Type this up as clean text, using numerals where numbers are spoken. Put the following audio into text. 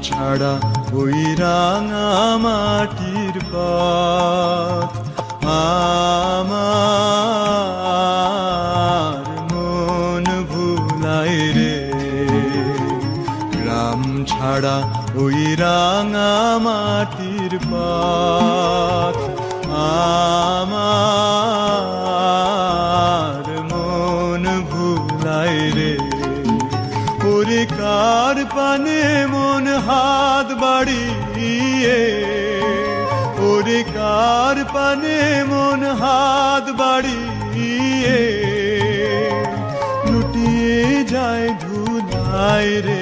ছাড়া ওই রাঙা মাটির পথ আমার মন ভুলাই রে। গ্রাম ছাড়া ওই রাঙা মাটির পথ আমার মন ভুলাই রে। ওরে কার পানে মন হাত বাড়িয়ে, ওরে কার পানে মন হাত বাড়িয়ে লুটিয়ে যায় ধুলায় রে।